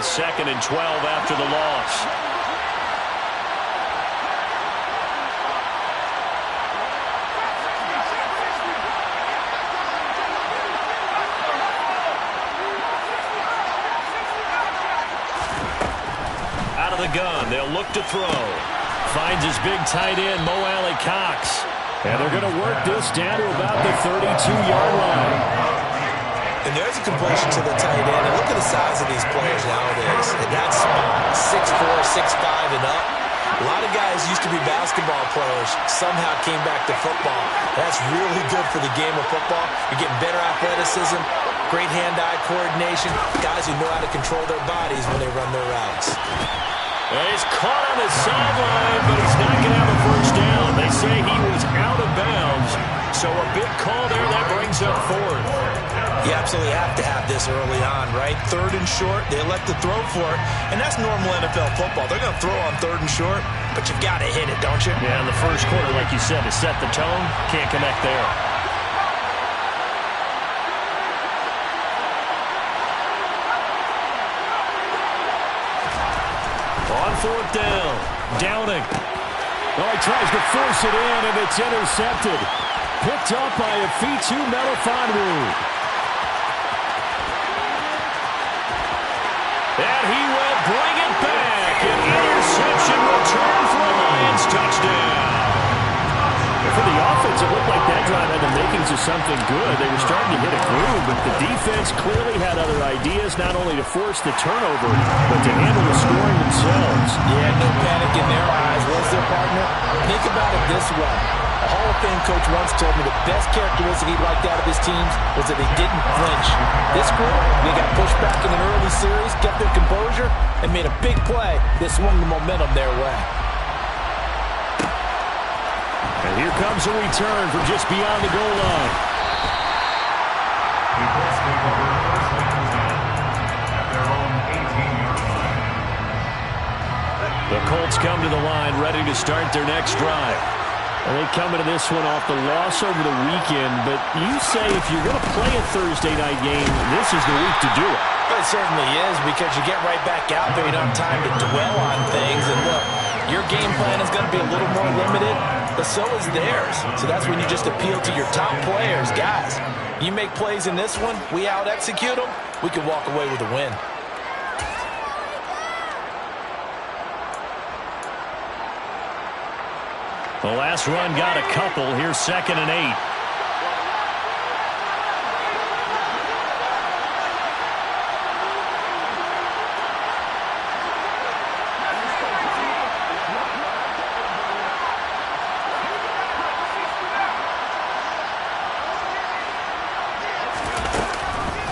it's 2nd and 12 after the loss. Out of the gun, they'll look to throw. Finds his big tight end, Mo Alley-Cox. And they're going to work this down to about the 32-yard line. And there's a completion to the tight end. And look at the size of these players nowadays. And that's 6'4", 6'5", and up. A lot of guys used to be basketball players, somehow came back to football. That's really good for the game of football. You're getting better athleticism, great hand-eye coordination, guys who know how to control their bodies when they run their routes. He's caught on the sideline, but he's not going to have a first down. They say he was out of bounds, so a big call there. That brings up 4th. You absolutely have to have this early on, right? 3rd and short, they elect to throw for it, and that's normal NFL football. They're going to throw on 3rd and short, but you've got to hit it, don't you? Yeah, in the first quarter, like you said, to set the tone, can't connect there. On 4th down, Downing. Oh, he tries to force it in, and it's intercepted. Picked up by a Fitu Melifonwu. And he will bring it back. An interception return for a Lions touchdown. For the offense, it looked like that drive had the makings of something good. They were starting to hit a groove, but the defense clearly had other ideas, not only to force the turnover, but to handle the scoring themselves. Yeah, no panic in their eyes. Was their partner? Think about it this way. A Hall of Fame coach once told me the best characteristic he liked out of his teams was that they didn't flinch. This group, they got pushed back in an early series, kept their composure, and made a big play that swung the momentum their way. And here comes a return from just beyond the goal line. The Colts come to the line, ready to start their next drive. And they come into this one off the loss over the weekend, but you say if you're going to play a Thursday night game, this is the week to do it. Well, it certainly is, because you get right back out there. You don't have time to dwell on things. And look, your game plan is going to be a little more limited, but so is theirs. So that's when you just appeal to your top players. Guys, you make plays in this one, we out-execute them, we can walk away with a win. The last run got a couple. Here's 2nd and 8.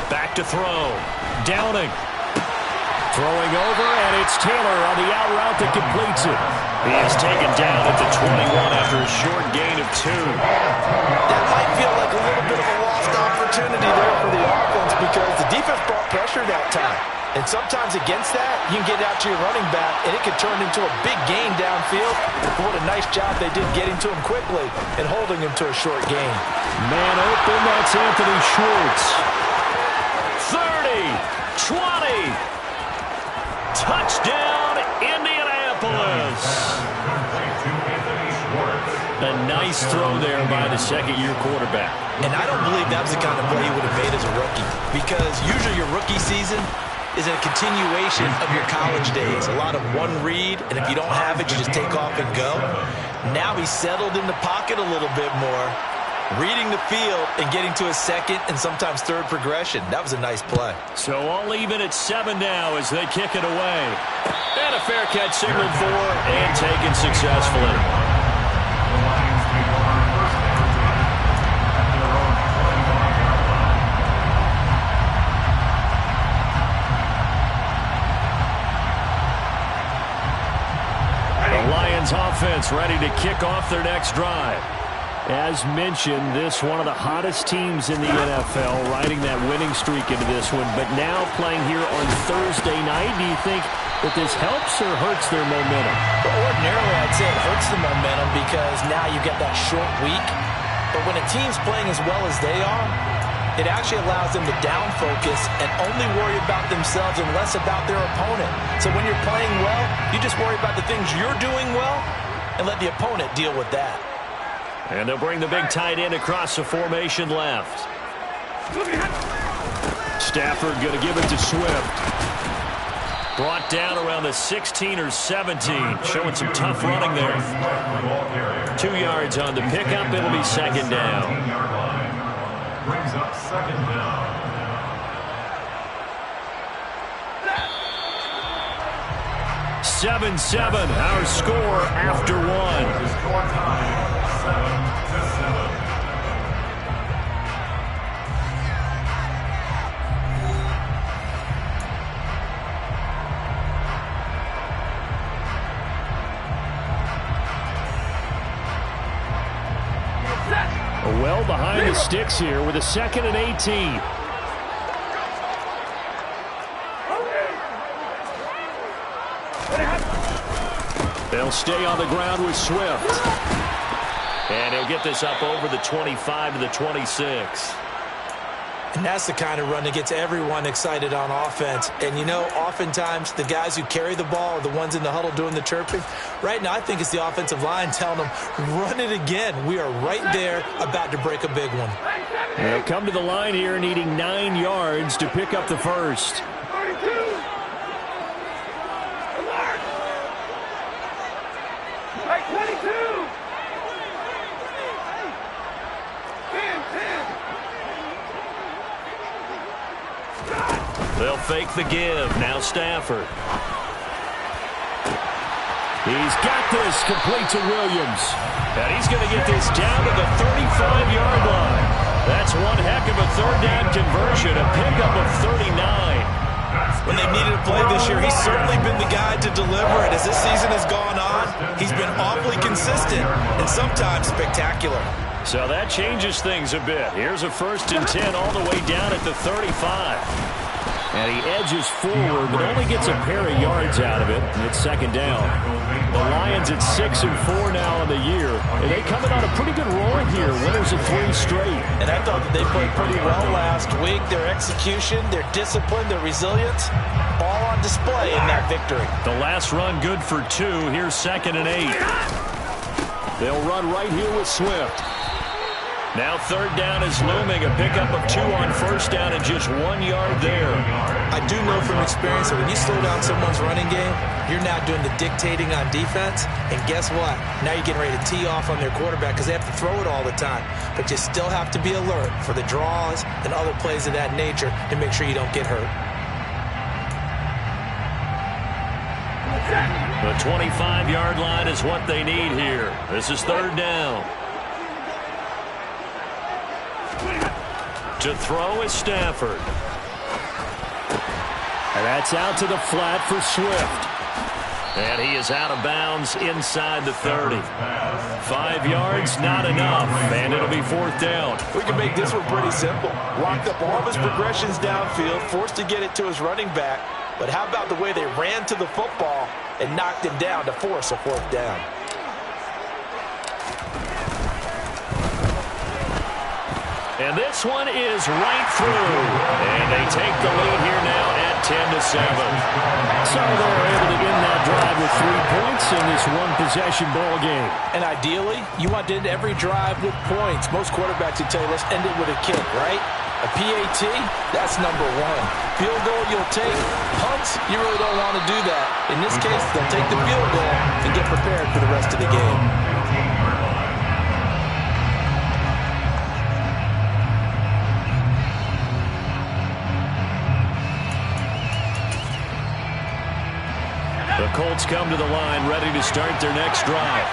Back to throw. Downing. Throwing over, and it's Taylor on the out route that completes it. He is taken down at the 21 after a short gain of 2. That might feel like a little bit of a lost opportunity there for the offense, because the defense brought pressure that time. And sometimes against that, you can get out to your running back, and it can turn into a big gain downfield. But what a nice job they did getting to him quickly and holding him to a short gain. Man open, that's Anthony Schwartz. 30, 20. Touchdown, Indianapolis. A nice throw there by the second-year quarterback. And I don't believe that was the kind of play he would have made as a rookie, because usually your rookie season is a continuation of your college days. A lot of one read, and if you don't have it, you just take off and go. Now he's settled in the pocket a little bit more, reading the field and getting to a second and sometimes third progression. That was a nice play. So all even at 7 now as they kick it away. And a fair catch signaled for and taken successfully. The Lions offense ready to kick off their next drive. As mentioned, this one of the hottest teams in the NFL, riding that winning streak into this one, but now playing here on Thursday night. Do you think that this helps or hurts their momentum? Well, ordinarily, I'd say it hurts the momentum, because now you get that short week. But when a team's playing as well as they are, it actually allows them to down focus and only worry about themselves and less about their opponent. So when you're playing well, you just worry about the things you're doing well and let the opponent deal with that. And they'll bring the big tight end across the formation left. Stafford going to give it to Swift. Brought down around the 16 or 17. Showing some tough running there. 2 yards on the pickup. It'll be second down. Brings up second down. 7-7, our score after one. Score time, 7-7. Well behind the sticks here with a 2nd and 18. They'll stay on the ground with Swift. And he'll get this up over the 25 to the 26. And that's the kind of run that gets everyone excited on offense. And, you know, oftentimes the guys who carry the ball are the ones in the huddle doing the chirping. Right now, I think it's the offensive line telling them, run it again. We are right there about to break a big one. They'll come to the line here needing 9 yards to pick up the first. They'll fake the give. Now Stafford. He's got this. Complete to Williams. And he's going to get this down to the 35-yard line. That's one heck of a third down conversion. A pickup of 39. When they've needed a play this year, he's certainly been the guy to deliver it. As this season has gone on, he's been awfully consistent and sometimes spectacular. So that changes things a bit. Here's a 1st and 10 all the way down at the 35. And he edges forward, but only gets a pair of yards out of it. And it's second down. The Lions at 6-4 now on the year. And they coming on a pretty good roll here. Winners of 3 straight. And I thought that they played pretty well last week. Their execution, their discipline, their resilience, all on display in that victory. The last run good for 2. Here's 2nd and 8. They'll run right here with Swift. Now 3rd down is looming. A pickup of 2 on 1st down and just 1 yard there. I do know from experience that when you slow down someone's running game, you're now doing the dictating on defense. And guess what? Now you're getting ready to tee off on their quarterback because they have to throw it all the time. But you still have to be alert for the draws and other plays of that nature to make sure you don't get hurt. The 25-yard line is what they need here. This is 3rd down. To throw is Stafford. And that's out to the flat for Swift. And he is out of bounds inside the 30. 5 yards, not enough. And it'll be 4th down. We can make this one pretty simple. Locked up all of his progressions downfield, forced to get it to his running back. But how about the way they ran to the football and knocked him down to force a 4th down? And this one is right through. And they take the lead here now at 10-7. So they're able to end that drive with 3 points in this one-possession ball game. And ideally, you want to end every drive with points. Most quarterbacks would tell you, let's end it with a kick, right? A PAT, that's number 1. Field goal, you'll take. Punts, you really don't want to do that. In this case, they'll take the field goal and get prepared for the rest of the game. The Colts come to the line ready to start their next drive.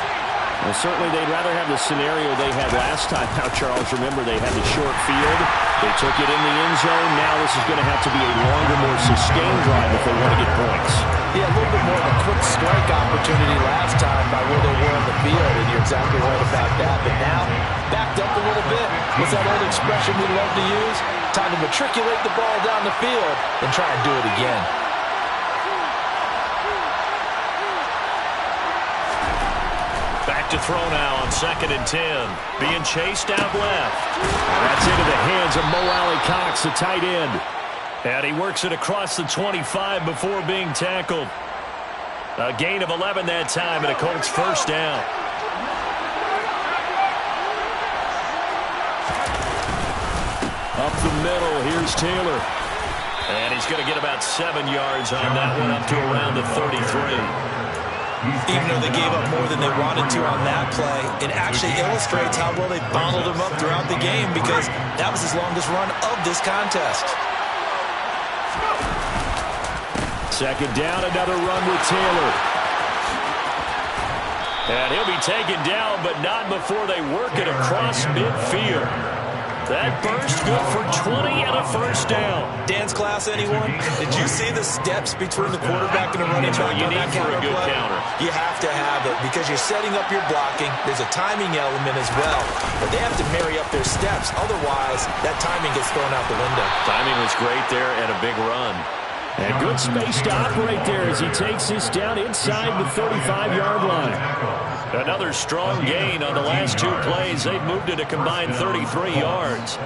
Well, certainly they'd rather have the scenario they had last time out, Charles. Remember, they had the short field. They took it in the end zone. Now this is going to have to be a longer, more sustained drive if they want to get points. Yeah, a little bit more of a quick strike opportunity last time by where they were on the field, and you're exactly right about that. But now, backed up a little bit. What's that old expression we love to use? Time to matriculate the ball down the field and try and do it again. to throw now on 2nd and 10. Being chased out left. That's into the hands of Mo Alley-Cox, the tight end. And he works it across the 25 before being tackled. A gain of 11 that time, and a Colts first down. Up the middle, here's Taylor. And he's going to get about 7 yards on that one, up to around the 33. Even though they gave up more than they wanted to on that play, it actually illustrates how well they bottled him up throughout the game, because that was his longest run of this contest. 2nd down, another run with Taylor. And he'll be taken down, but not before they work it across midfield. That burst good for 20 and a first down. Dance class, anyone? Did you see the steps between the quarterback and the running back on that counter play? You have to have it, because you're setting up your blocking. There's a timing element as well. But they have to marry up their steps. Otherwise, that timing gets thrown out the window. Timing was great there and a big run. And good space to operate there as he takes this down inside the 35-yard line. Another strong gain on the last 2 plays. They've moved it a combined 33 yards.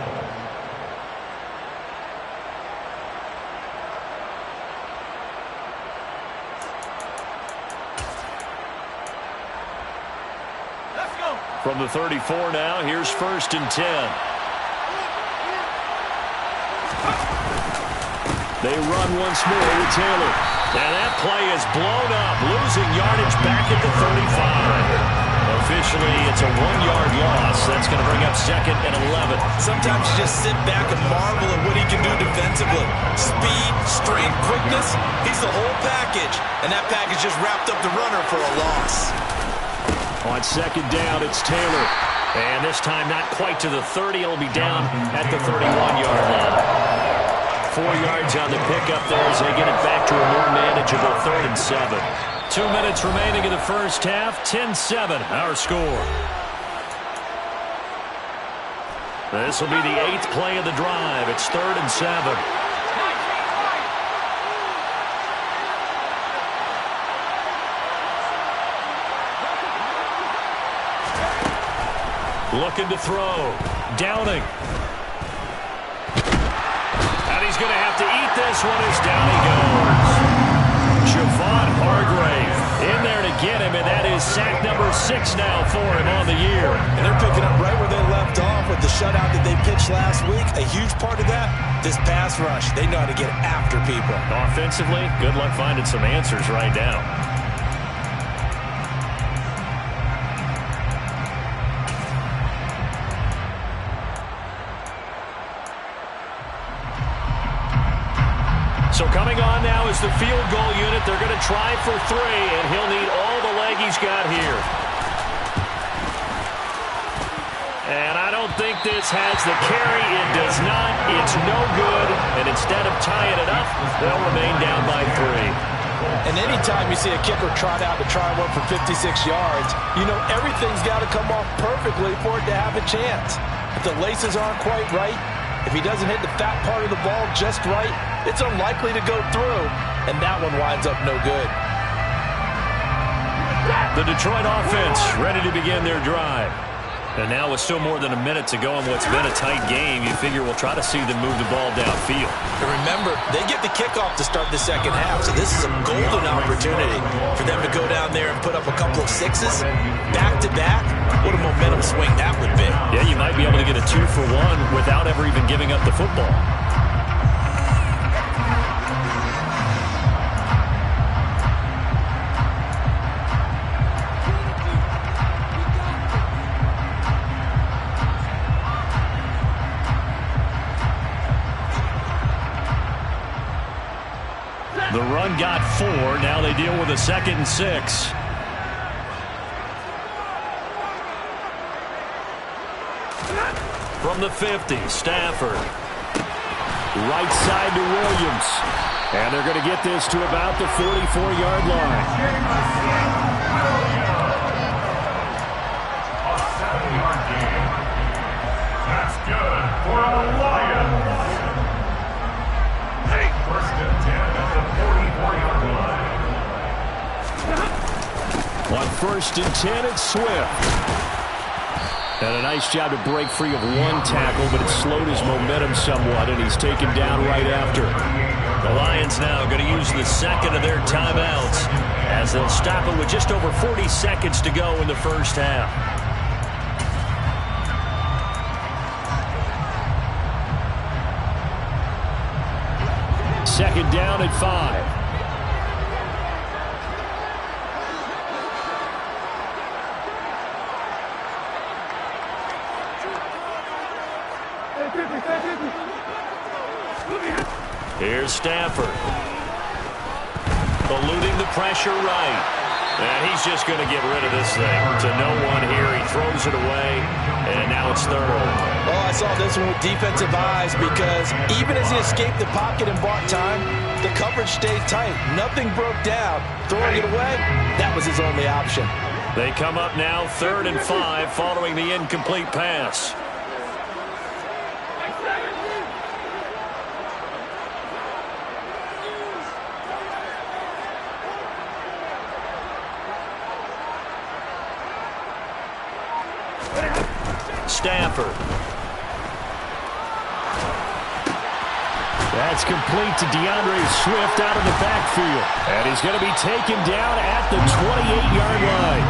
Let's go. From the 34 now, here's 1st and 10. They run once more with Taylor. And that play is blown up, losing yardage back at the 35. Officially, it's a 1-yard loss. That's going to bring up 2nd and 11. Sometimes you just sit back and marvel at what he can do defensively. Speed, strength, quickness, he's the whole package. And that package just wrapped up the runner for a loss. On 2nd down, it's Taylor. And this time not quite to the 30. It'll be down at the 31-yard line. 4 yards on the pickup there as they get it back to a more manageable 3rd and 7. 2 minutes remaining in the first half. 10-7, our score. This will be the 8th play of the drive. It's 3rd and 7. Looking to throw. Downing. He's going to have to eat this one as down he goes. Javon Hargrave in there to get him, and that is sack number 6 now for him on the year. And they're picking up right where they left off with the shutout that they pitched last week. A huge part of that, this pass rush. They know how to get after people. Offensively, good luck finding some answers right now. So coming on now is the field goal unit. They're going to try for 3, and he'll need all the leg he's got here. And I don't think this has the carry. It does not. It's no good. And instead of tying it up, they'll remain down by 3. And anytime you see a kicker trot out to try one for 56 yards, you know everything's got to come off perfectly for it to have a chance. If the laces aren't quite right, if he doesn't hit the fat part of the ball just right, it's unlikely to go through, and that one winds up no good. The Detroit offense ready to begin their drive. And now with still more than a minute to go in what's been a tight game, you figure we'll try to see them move the ball downfield. And remember, they get the kickoff to start the second half, so this is a golden opportunity for them to go down there and put up a couple of 6s back-to-back. What a momentum swing that would be. Yeah, you might be able to get a 2-for-1 without ever even giving up the football. The run got 4. Now they deal with a 2nd and 6. From the 50, Stafford. Right side to Williams. And they're going to get this to about the 44-yard line. A 7-yard gain. That's good for the Lions. 1st and 10 at the 44-yard line. On On 1st and 10, it's Swift. And a nice job to break free of one tackle, but it slowed his momentum somewhat, and he's taken down right after. The Lions now going to use the second of their timeouts as they'll stop it with just over 40 seconds to go in the first half. Second down at 5. Here's Stafford. Eluding the pressure right. And he's just going to get rid of this thing. To no one here. He throws it away. And now it's third. Oh, I saw this one with defensive eyes because even as he escaped the pocket and bought time, the coverage stayed tight. Nothing broke down. Throwing it away, that was his only option. They come up now 3rd and 5 following the incomplete pass. Stafford. That's complete to DeAndre Swift out of the backfield. And he's going to be taken down at the 28-yard line.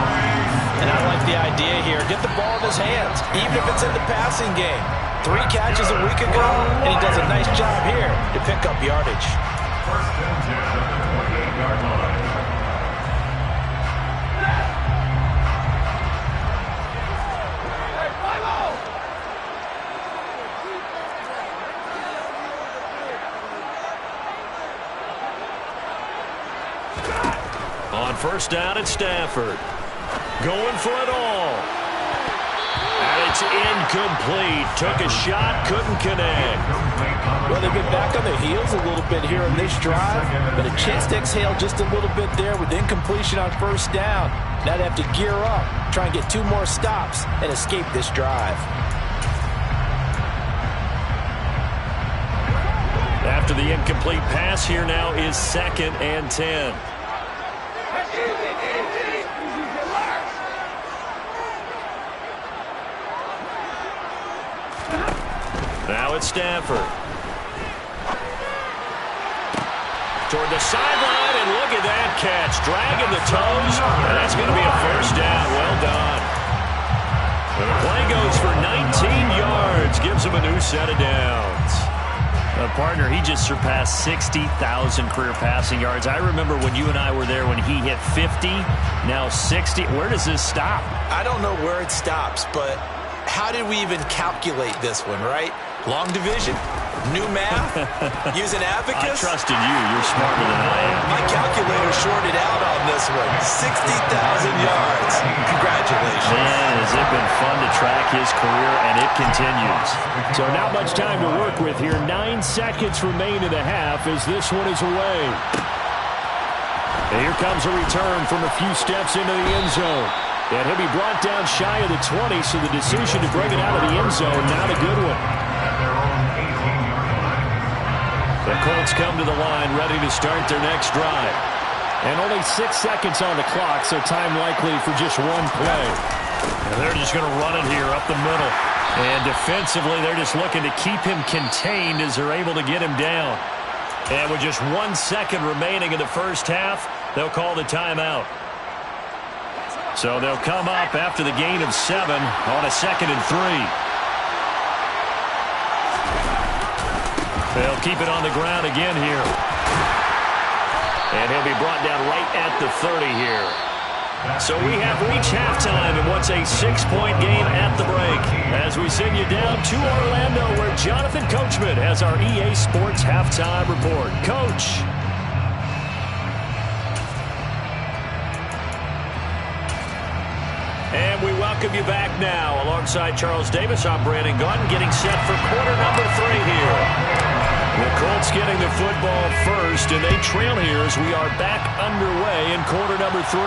And I like the idea here. Get the ball in his hands, even if it's in the passing game. 3 catches a week ago, and he does a nice job here to pick up yardage. 1st and 10 at the 28-yard line. On 1st down, it's Stafford. Going for it all. And it's incomplete. Took a shot, couldn't connect. Well, they've been back on their heels a little bit here on this drive, but a chance to exhale just a little bit there with incompletion on 1st down. Now they have to gear up, try and get 2 more stops, and escape this drive. After the incomplete pass, here now is 2nd and 10. Now it's Stafford. Toward the sideline, and look at that catch. Dragging the toes, and that's going to be a 1st down. Well done. And the play goes for 19 yards. Gives him a new set of downs. Partner, he just surpassed 60,000 career passing yards. I remember when you and I were there when he hit 50, now 60. Where does this stop? I don't know where it stops, but how did we even calculate this one, right? Long division? New math? Use an abacus? I trust in you. You're smarter than I am. My calculator shorted out on this one. 60,000 yards. Congratulations. Man, has it been fun to track his career, and it continues. So not much time to work with here. 9 seconds remain in the half as this one is away. And here comes a return from a few steps into the end zone. And he'll be brought down shy of the 20, so the decision to bring it out of the end zone, not a good one. The Colts come to the line ready to start their next drive. And only 6 seconds on the clock, so time likely for just one play. And they're just going to run it here up the middle. And defensively, they're just looking to keep him contained as they're able to get him down. And with just 1 second remaining in the first half, they'll call the timeout. So they'll come up after the gain of 7 on a 2nd and 3. They'll keep it on the ground again here. And he'll be brought down right at the 30 here. So we have reached halftime in what's a 6-point game at the break. As we send you down to Orlando, where Jonathan Coachman has our EA Sports halftime report. Coach. And we welcome you back now. Alongside Charles Davis, I'm Brandon Gaudin, getting set for quarter number 3 here. The Colts getting the football first, and they trail here as we are back underway in quarter number 3.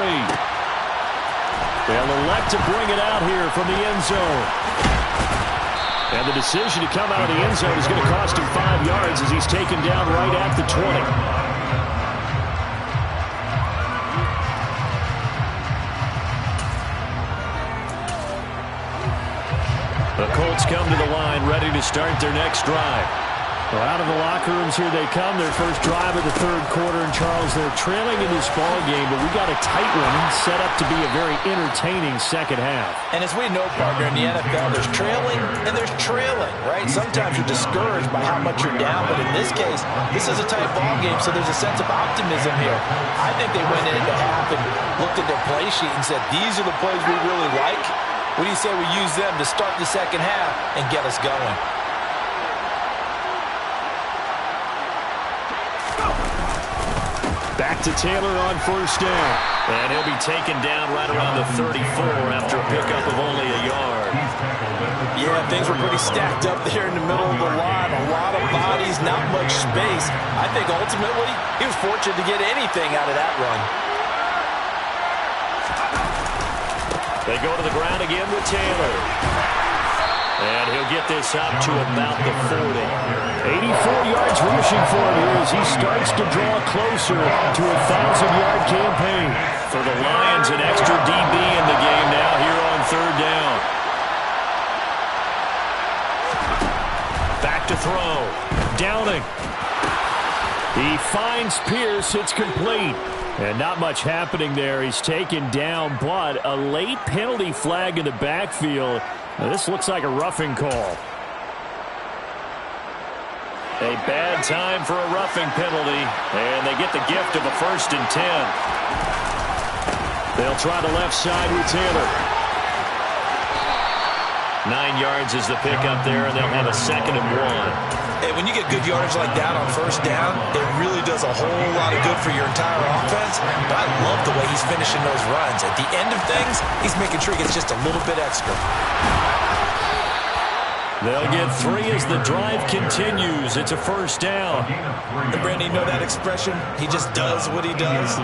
They'll elect to bring it out here from the end zone. And the decision to come out of the end zone is going to cost him 5 yards as he's taken down right at the 20. ready to start their next drive. Well, out of the locker rooms here they come. Their first drive of the third quarter. And, Charles, they're trailing in this ball game, but we got a tight one set up to be a very entertaining second half. And as we know, partner, in the NFL, there's trailing and there's trailing, right? Sometimes you're discouraged by how much you're down, but in this case, this is a tight ball game, so there's a sense of optimism here. I think they went into half and looked at their play sheet and said, these are the plays we really like. What do you say we use them to start the second half and get us going? Back to Taylor on first down. And he'll be taken down right around the 34 after a pickup of only a yard. Yeah, things were pretty stacked up there in the middle of the line. A lot of bodies, not much space. I think ultimately he was fortunate to get anything out of that run. They go to the ground again with Taylor. And he'll get this up to about the 40. 84 yards rushing for him here as he starts to draw closer to a 1,000-yard campaign. For the Lions, an extra DB in the game now here on third down. Back to throw. Downing. He finds Pierce. It's complete. And not much happening there. He's taken down, but a late penalty flag in the backfield. Now, this looks like a roughing call. A bad time for a roughing penalty, and they get the gift of a 1st and 10. They'll try the left side with Taylor. 9 yards is the pickup there, and they'll have a 2nd and 1. Hey, when you get good yardage like that on first down, it really does a whole lot of good for your entire offense. But I love the way he's finishing those runs. At the end of things, he's making sure he gets just a little bit extra. They'll get 3 as the drive continues. It's a 1st down. And Brandon, you know that expression? He just does what he does.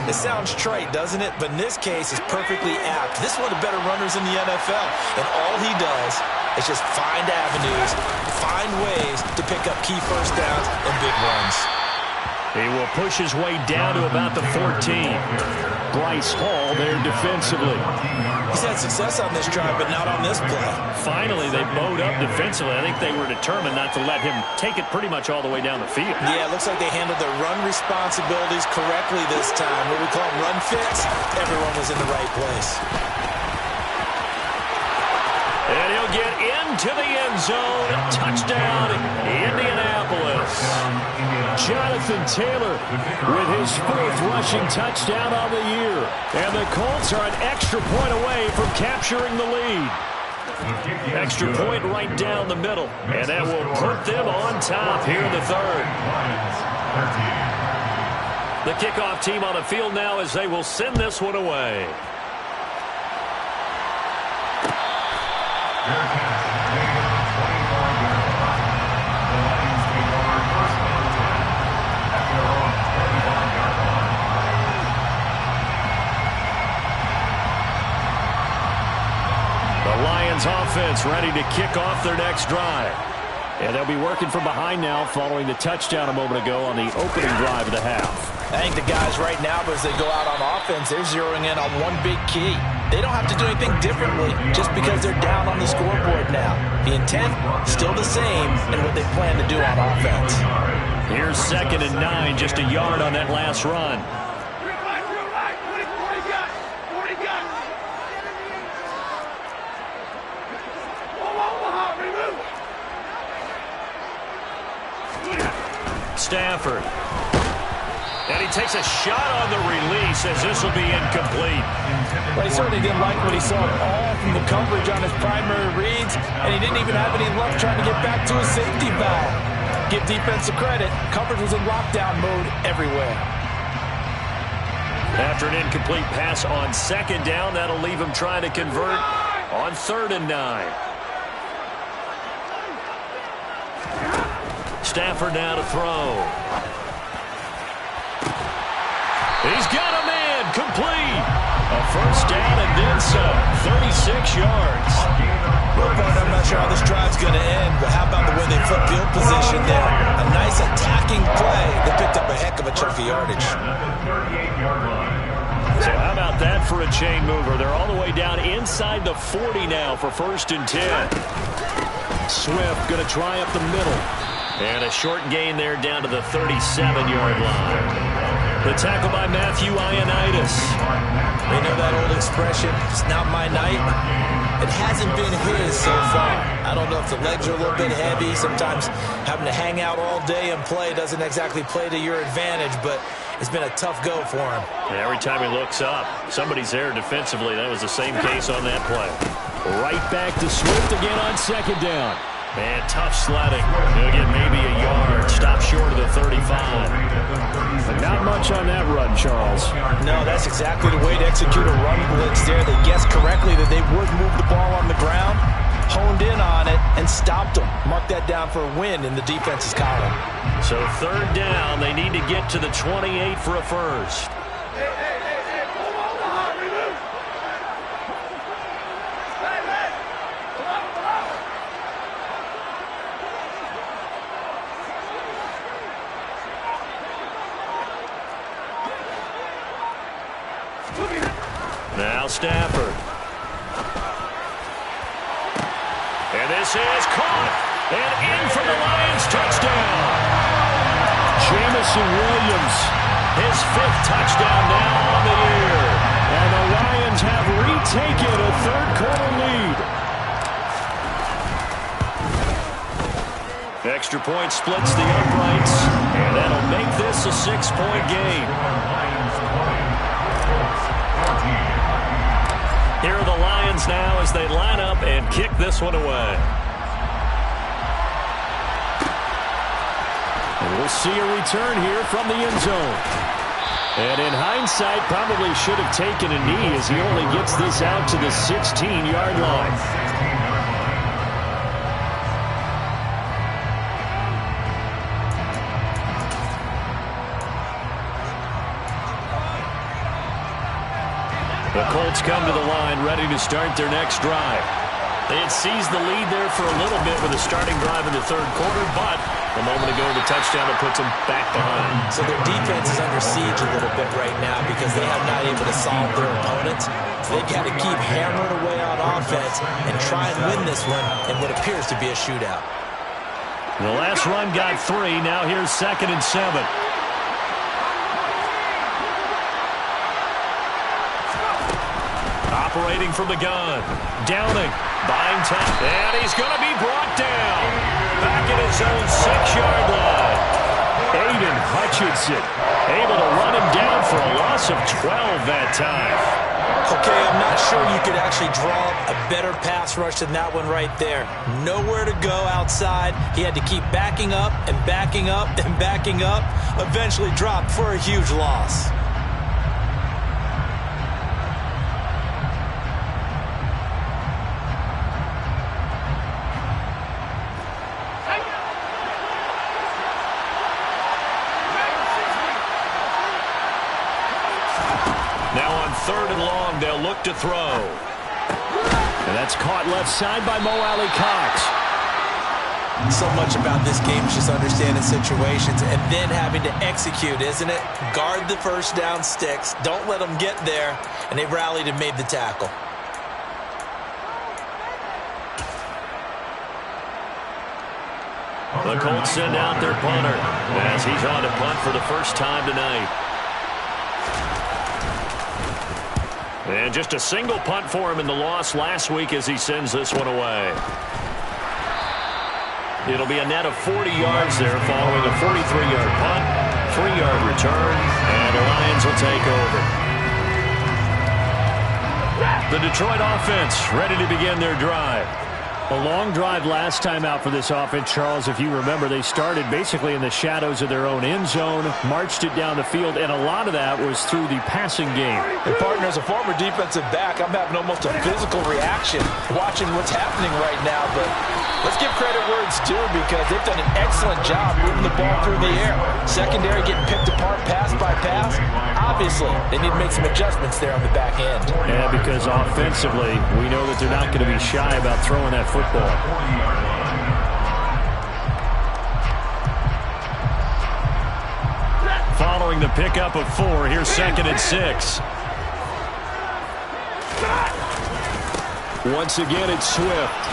It sounds trite, doesn't it? But in this case, it's perfectly apt. This is one of the better runners in the NFL. And all he does is just find avenues, find ways to pick up key first downs and big runs. He will push his way down to about the 14. Bryce Hall there defensively. He's had success on this drive, but not on this play. Finally, they bowed up defensively. I think they were determined not to let him take it pretty much all the way down the field. Yeah, it looks like they handled their run responsibilities correctly this time. What we call run fits, everyone was in the right place. And he'll get into the end zone. Touchdown, Indianapolis. Jonathan Taylor with his 4th rushing touchdown on the year. And the Colts are an extra point away from capturing the lead. Extra point right down the middle. And that will put them on top here in the 3rd. The kickoff team on the field now as they will send this one away. The Lions offense ready to kick off their next drive. And they'll be working from behind now following the touchdown a moment ago on the opening drive of the half. I think the guys right now, as they go out on offense, they're zeroing in on one big key. They don't have to do anything differently just because they're down on the scoreboard now. The intent, still the same in what they plan to do on offense. Here's 2nd and 9, just a yard on that last run. Stafford. And he takes a shot on the release as this will be incomplete. Well, he certainly didn't like what he saw at all from the coverage on his primary reads, and he didn't even have any luck trying to get back to his safety valve. Give defensive credit. Coverage was in lockdown mode everywhere. After an incomplete pass on 2nd down, that'll leave him trying to convert on 3rd and 9. Stafford now to throw. He's got a man complete. A 1st down and then some. 36 yards. Well, I'm not sure how this drive's going to end, but how about the way they flip field position there? A nice attacking play that picked up a heck of a chunk of yardage. So how about that for a chain mover? They're all the way down inside the 40 now for 1st and 10. Swift going to try up the middle. And a short gain there down to the 37-yard line. The tackle by Matthew Ioannidis. You know that old expression, it's not my night? It hasn't been his so far. I don't know if the legs are a little bit heavy. Sometimes having to hang out all day and play doesn't exactly play to your advantage, but it's been a tough go for him. And every time he looks up, somebody's there defensively. That was the same case on that play. Right back to Swift again on second down. Man, tough sledding. He'll get maybe a yard. Stop short of the 35. But not much on that run, Charles. No, that's exactly the way to execute a run blitz there. They guessed correctly that they would move the ball on the ground, honed in on it, and stopped them. Mark that down for a win in the defense's column. So third down, they need to get to the 28 for a first. Now Stafford. And this is caught. And in for the Lions touchdown. Jamison Williams, his 5th touchdown now on the year. And the Lions have retaken a third-quarter lead. Extra point splits the uprights. And that'll make this a 6-point game. Here are the Lions now as they line up and kick this one away. And we'll see a return here from the end zone. And in hindsight, probably should have taken a knee as he only gets this out to the 16-yard line. The Colts come to the line, ready to start their next drive. They had seized the lead there for a little bit with a starting drive in the third quarter, but a moment ago the touchdown that puts them back behind. So their defense is under siege a little bit right now because they have not able to solve their opponents. So they've got to keep hammering away on offense and try and win this one in what appears to be a shootout. The last run got 3. Now here's 2nd and 7. Operating from the gun. Downing. Buying time. And he's going to be brought down. Back at his own 6-yard line. Aiden Hutchinson able to run him down for a loss of 12 that time. Okay, I'm not sure you could actually draw a better pass rush than that one right there. Nowhere to go outside. He had to keep backing up and backing up and backing up. Eventually dropped for a huge loss. Now on 3rd and long, they'll look to throw. And that's caught left side by Mo Alley-Cox. So much about this game is just understanding situations and then having to execute, isn't it? Guard the first down sticks. Don't let them get there. And they rallied and made the tackle. The Colts send out their punter as he's on to punt for the first time tonight. And just a single punt for him in the loss last week as he sends this one away. It'll be a net of 40 yards there following a 43-yard punt, 3-yard return, and the Lions will take over. The Detroit offense ready to begin their drive. A long drive last time out for this offense, Charles. If you remember, they started basically in the shadows of their own end zone, marched it down the field, and a lot of that was through the passing game. And partner, as a former defensive back, I'm having almost a physical reaction watching what's happening right now. But let's give credit where it's due because they've done an excellent job moving the ball through the air. Secondary getting picked apart pass by pass. Obviously, they need to make some adjustments there on the back end. Yeah, because offensively, we know that they're not going to be shy about throwing that football. Following the pickup of 4, here's 2nd and 6. Once again, it's Swift.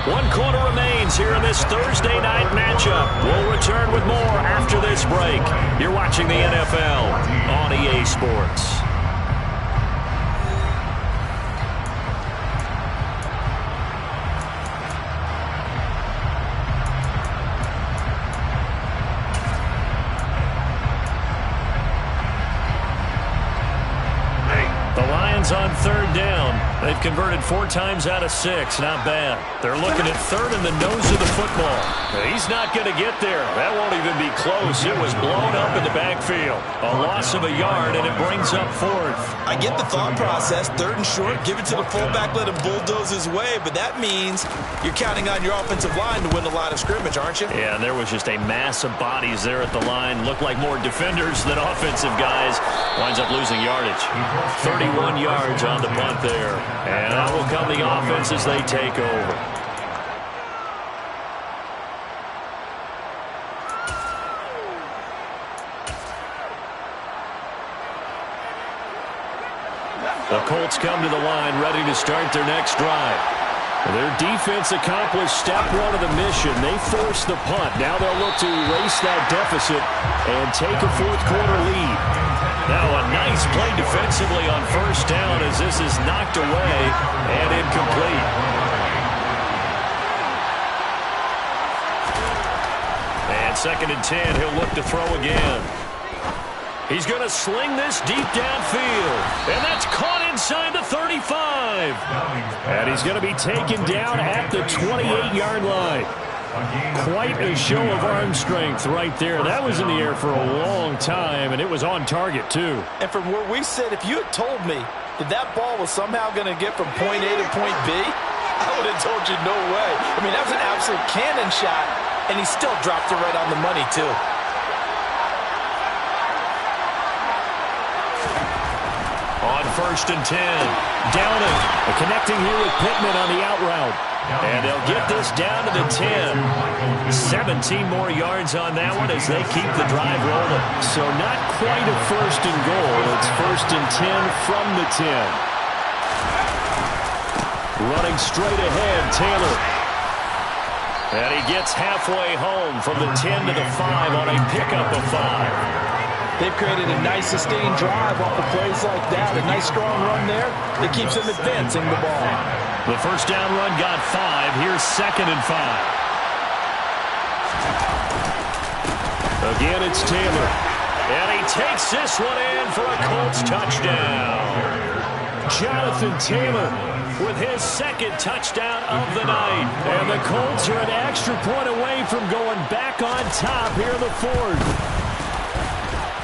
One quarter remains here in this Thursday night matchup. We'll return with more after this break. You're watching the NFL on EA Sports. On third down. They've converted 4 times out of 6. Not bad. They're looking at third in the nose of the football. He's not going to get there. That won't even be close. It was blown up in the backfield. A loss of a yard, and it brings up 4th. I get the thought process. 3rd and short, give it to the fullback, let him bulldoze his way, but that means you're counting on your offensive line to win the line of scrimmage, aren't you? Yeah, and there was just a mass of bodies there at the line. Looked like more defenders than offensive guys. Winds up losing yardage. 31 yards on the punt there. And out will come the offense as they take over. The Colts come to the line ready to start their next drive. Their defense accomplished step 1 of the mission. They forced the punt. Now they'll look to erase that deficit and take a 4th quarter lead. Now a nice play defensively on 1st down as this is knocked away and incomplete. And 2nd and 10, he'll look to throw again. He's going to sling this deep downfield. And that's caught inside the 35. And he's going to be taken down at the 28-yard line. Quite a show of arm strength right there. That was in the air for a long time, and it was on target, too. And from where we sit, if you had told me that ball was somehow going to get from point A to point B, I would have told you no way. I mean, that was an absolute cannon shot, and he still dropped it right on the money, too. On 1st and 10, Downing, connecting here with Pittman on the out route. And they'll get this down to the 10. 17 more yards on that one as they keep the drive rolling. So not quite a 1st and goal. It's 1st and 10 from the 10. Running straight ahead, Taylor. And he gets halfway home from the 10 to the 5 on a pickup of 5. They've created a nice sustained drive off of plays like that. A nice strong run there that keeps them advancing the ball. The 1st down run got 5. Here's 2nd and 5. Again, it's Taylor. And he takes this one in for a Colts touchdown. Jonathan Taylor with his 2nd touchdown of the night. And the Colts are an extra point away from going back on top here in the 4th.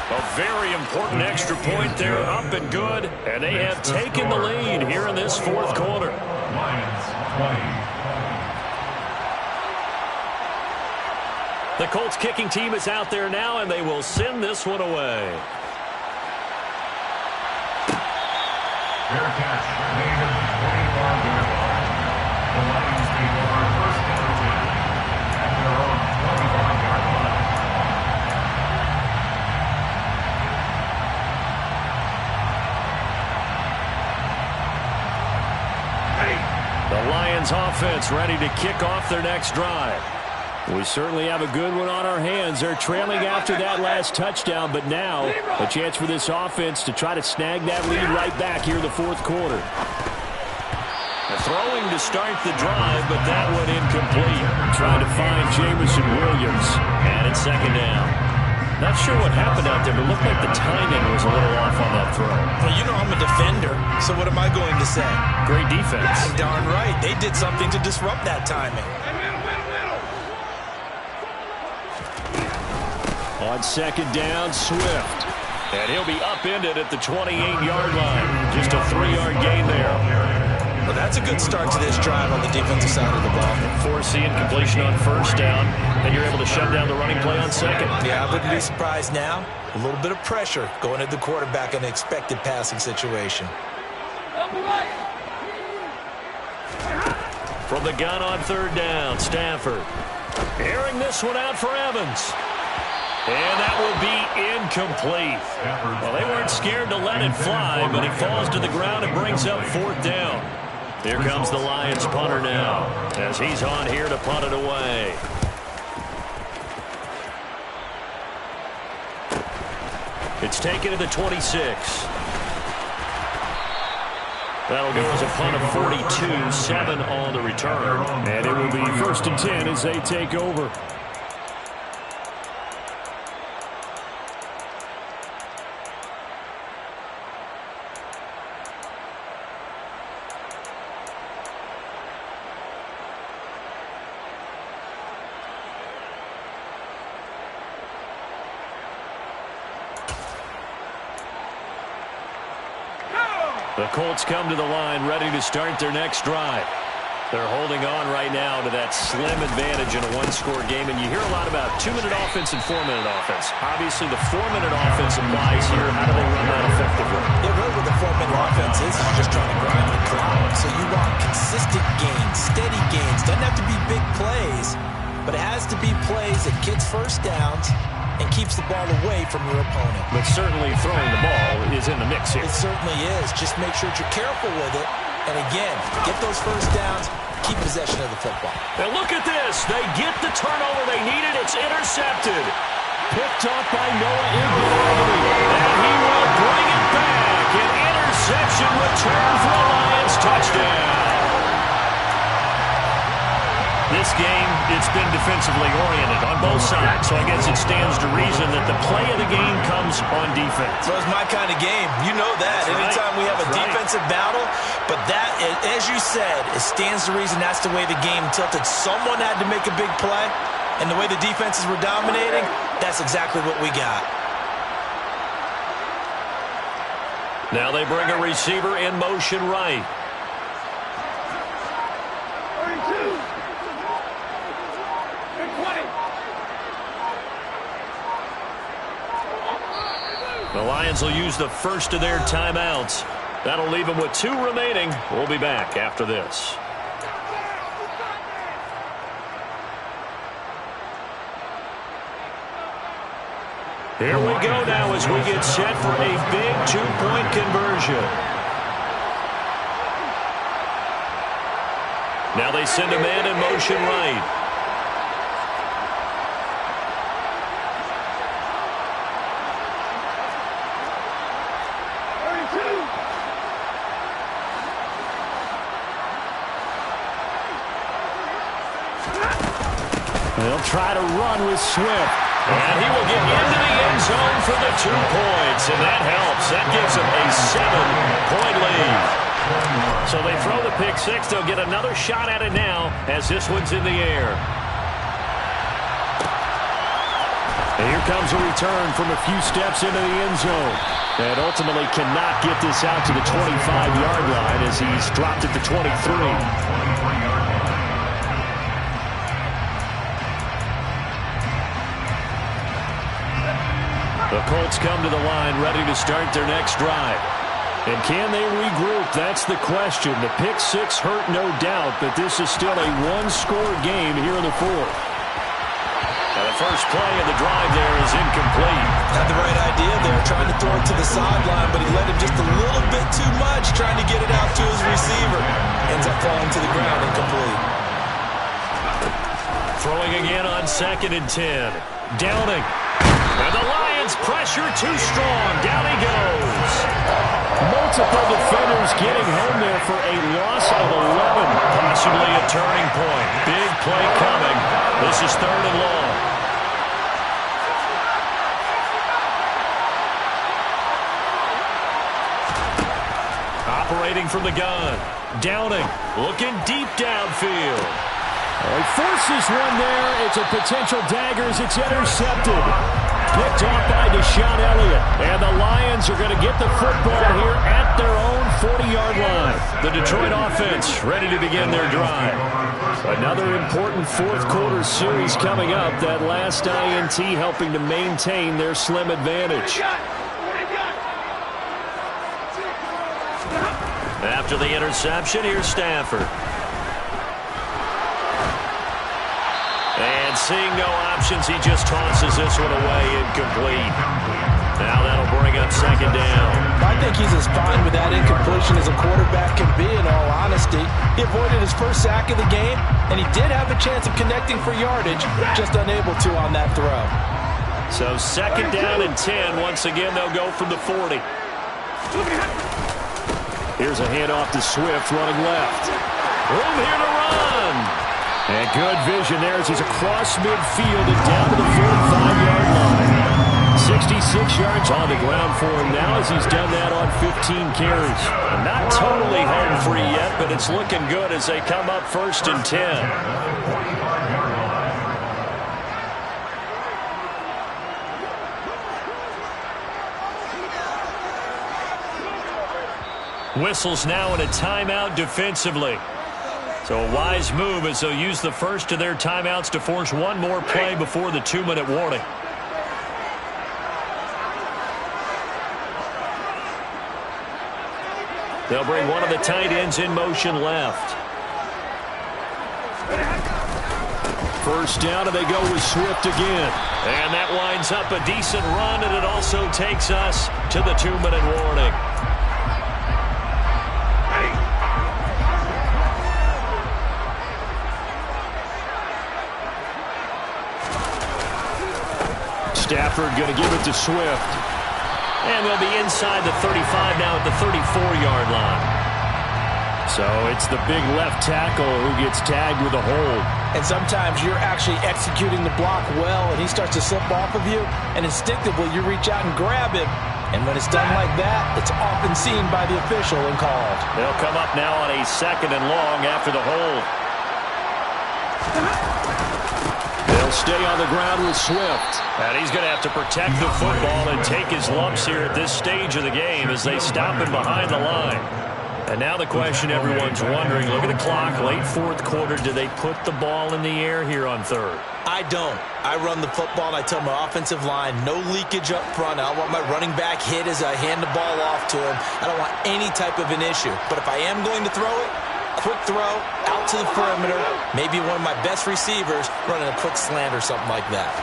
A very important extra point there, up and good, and they have taken the lead here in this 4th quarter. The Colts kicking team is out there now, and they will send this one away. Fair catch, made at the 25-yard line. The Lions take over 1st down and 10 at their own 25-yard line. The Lions offense ready to kick off their next drive. We certainly have a good one on our hands. They're trailing after that last touchdown, but now a chance for this offense to try to snag that lead right back here in the 4th quarter. Throwing to start the drive, but that one incomplete. Trying to find Jamison Williams, and it's 2nd down. Not sure what happened out there, but it looked like the timing was a little off on that throw. Well, you know I'm a defender, so what am I going to say? Great defense. Darn right. They did something to disrupt that timing. On 2nd down, Swift. And he'll be upended at the 28-yard line. Just a 3-yard gain there. Well, that's a good start to this drive on the defensive side of the ball. Forcing completion on 1st down, and you're able to shut down the running play on 2nd. Yeah, I wouldn't be surprised now. A little bit of pressure going at the quarterback in an expected passing situation. From the gun on 3rd down, Stafford. Airing this one out for Evans. And that will be incomplete. Well, they weren't scared to let it fly, but it falls to the ground and brings up 4th down. Here comes the Lions punter now, as he's on here to punt it away. It's taken to the 26. That'll go as a punt of 42, 7 on the return. And it will be 1st and 10 as they take over. The Colts come to the line ready to start their next drive. They're holding on right now to that slim advantage in a one-score game, and you hear a lot about 2-minute offense and 4-minute offense. Obviously, the 4-minute offense applies here. How do they run that effectively? Yeah, really what the 4-minute offense is you're just trying to grind the clock. So you want consistent gains, steady gains. Doesn't have to be big plays, but it has to be plays that gets first downs and keeps the ball away from your opponent. But certainly throwing the ball is in the mix here. It certainly is. Just make sure that you're careful with it. And again, get those first downs, keep possession of the football. And look at this. They get the turnover they needed. It's intercepted. Picked off by Noah Iguodala. And he will bring it back. An interception return for a Lions touchdown. This game, it's been defensively oriented on both sides, so I guess it stands to reason that the play of the game comes on defense. So it's my kind of game. You know that. That's Anytime right. we have a That's defensive battle, but that, as you said, it stands to reason that's the way the game tilted. Someone had to make a big play, and the way the defenses were dominating, that's exactly what we got. Now they bring a receiver in motion right. The Lions will use the first of their timeouts. That'll leave them with 2 remaining. We'll be back after this. Here we go now as we get set for a big 2-point conversion. Now they send a man in motion right. They'll try to run with Swift. And he will get into the end zone for the 2 points, and that helps. That gives them a 7-point lead. So they throw the pick 6. They'll get another shot at it now as this one's in the air. And here comes a return from a few steps into the end zone. And ultimately cannot get this out to the 25-yard line as he's dropped at the 23. The Colts come to the line ready to start their next drive. And can they regroup? That's the question. The pick 6 hurt, no doubt, but this is still a one-score game here in the 4th. And the first play of the drive there is incomplete. Had the right idea there, trying to throw it to the sideline, but he let him just a little bit too much, trying to get it out to his receiver. Ends up falling to the ground, incomplete. Throwing again on 2nd and 10. Downing. And the Lions pressure too strong. Down he goes. Multiple defenders getting home there for a loss of 11. Possibly a turning point. Big play coming. This is 3rd and long. Operating from the gun. Downing. Looking deep downfield. He forces one there. It's a potential dagger as it's intercepted. Picked off by Deshaun Elliott. And the Lions are going to get the football here at their own 40-yard line. The Detroit offense ready to begin their drive. Another important fourth-quarter series coming up. That last INT helping to maintain their slim advantage. After the interception, here's Stafford. And seeing no options, he just tosses this one away incomplete. Now that'll bring up second down. I think he's as fine with that incompletion as a quarterback can be, in all honesty. He avoided his first sack of the game, and he did have a chance of connecting for yardage, just unable to on that throw. So second down and 10. Once again, they'll go from the 40. Here's a handoff to Swift running left. Room here to run. And good vision there as he's across midfield and down to the 45-yard line. 66 yards on the ground for him now as he's done that on 15 carries. Not totally home free yet, but it's looking good as they come up 1st and 10. Whistles now in a timeout defensively. So a wise move as they'll use the first of their timeouts to force one more play before the 2-minute warning. They'll bring one of the tight ends in motion left. First down, and they go with Swift again. And that winds up a decent run, and it also takes us to the 2-minute warning. Stafford going to give it to Swift. And they'll be inside the 35 now at the 34-yard line. So it's the big left tackle who gets tagged with a hold. And sometimes you're actually executing the block well, and he starts to slip off of you, and instinctively you reach out and grab him. And when it's done like that, it's often seen by the official and called. They'll come up now on a 2nd and long after the hold. They'll stay on the ground with Swift. And he's going to have to protect the football and take his lumps here at this stage of the game as they stop him behind the line. And now the question everyone's wondering, look at the clock, late 4th quarter, do they put the ball in the air here on 3rd? I don't. I run the football, and I tell my offensive line, no leakage up front. I don't want my running back hit as I hand the ball off to him. I don't want any type of an issue. But if I am going to throw it, quick throw, out to the perimeter, maybe one of my best receivers running a quick slant or something like that.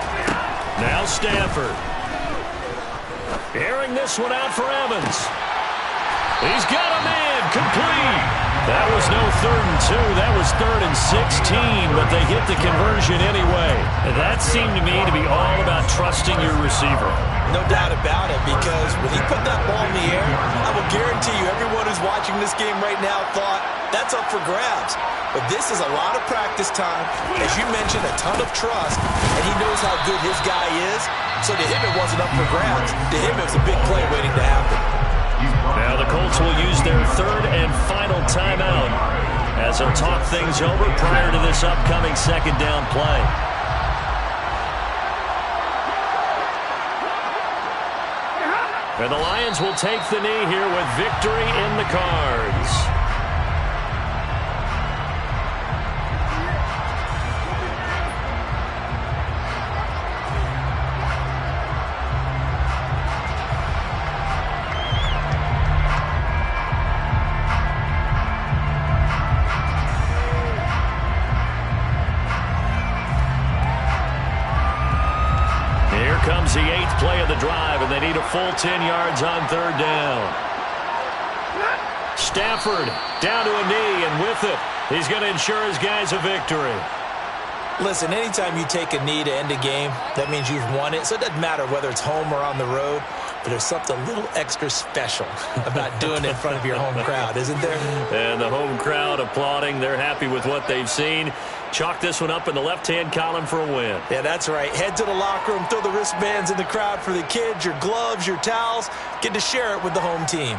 Now Stafford. Airing this one out for Evans. He's got him in, complete. That was no 3rd and 2. That was 3rd and 16, but they get the conversion anyway. That seemed to me to be all about trusting your receiver. No doubt about it, because when he put that ball in the air, I will guarantee you everyone who's watching this game right now thought, that's up for grabs. But this is a lot of practice time. As you mentioned, a ton of trust, and he knows how good his guy is. So to him, it wasn't up for grabs. To him, it was a big play waiting to happen. Now the Colts will use their 3rd and final timeout as they'll talk things over prior to this upcoming 2nd down play. And the Lions will take the knee here with victory in the cards. Comes the 8th play of the drive, and they need a full 10 yards on 3rd down. Stafford down to a knee, and with it, he's going to ensure his guys a victory. Listen, anytime you take a knee to end a game, that means you've won it. So it doesn't matter whether it's home or on the road, but there's something a little extra special about doing it in front of your home crowd, isn't there? And the home crowd applauding. They're happy with what they've seen. Chalk this one up in the left-hand column for a win. Yeah, that's right. Head to the locker room, throw the wristbands in the crowd for the kids, your gloves, your towels. Get to share it with the home team.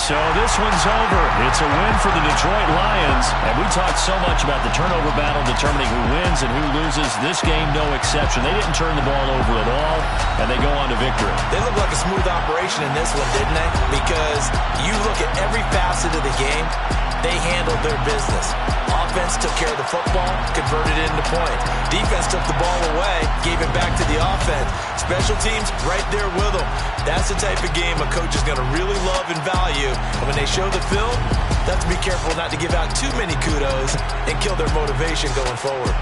So this one's over. It's a win for the Detroit Lions. And we talked so much about the turnover battle determining who wins and who loses. This game, no exception. They didn't turn the ball over at all, and they go on to victory. They look like a smooth operation in this one, didn't they? Because you look at every facet of the game, they handled their business. Offense took care of the football, converted it into points. Defense took the ball away, gave it back to the offense. Special teams, right there with them. That's the type of game a coach is going to really love and value. And when they show the film, they have to be careful not to give out too many kudos and kill their motivation going forward.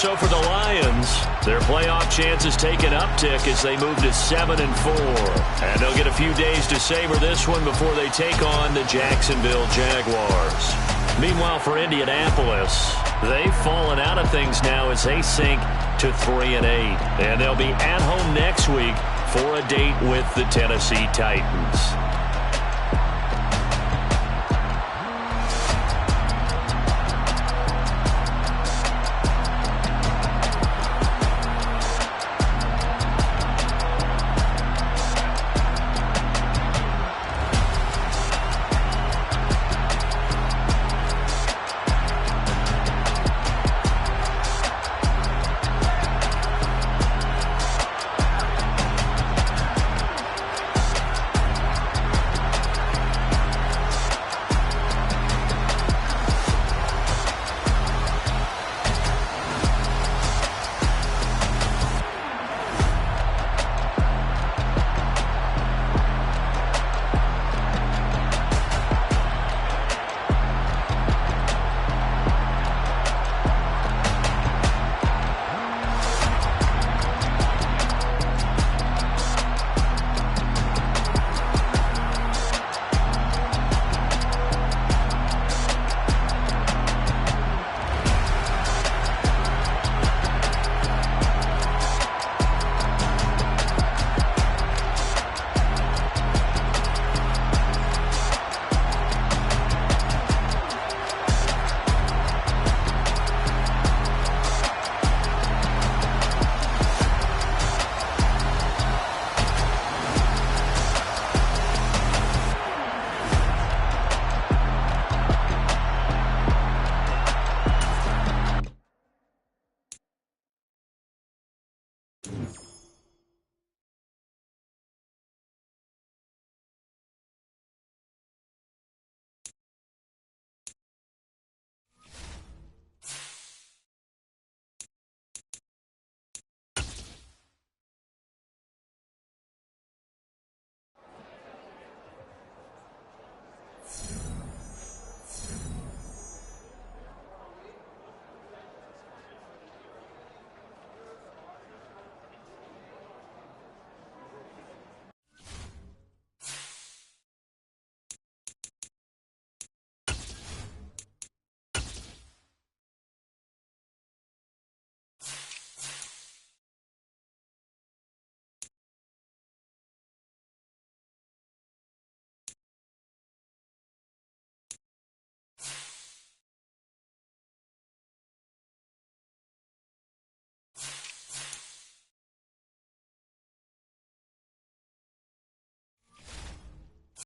So for the Lions, their playoff chances take an uptick as they move to 7-4. And they'll get a few days to savor this one before they take on the Jacksonville Jaguars. Meanwhile, for Indianapolis, they've fallen out of things now as they sink to 3-8. And they'll be at home next week for a date with the Tennessee Titans.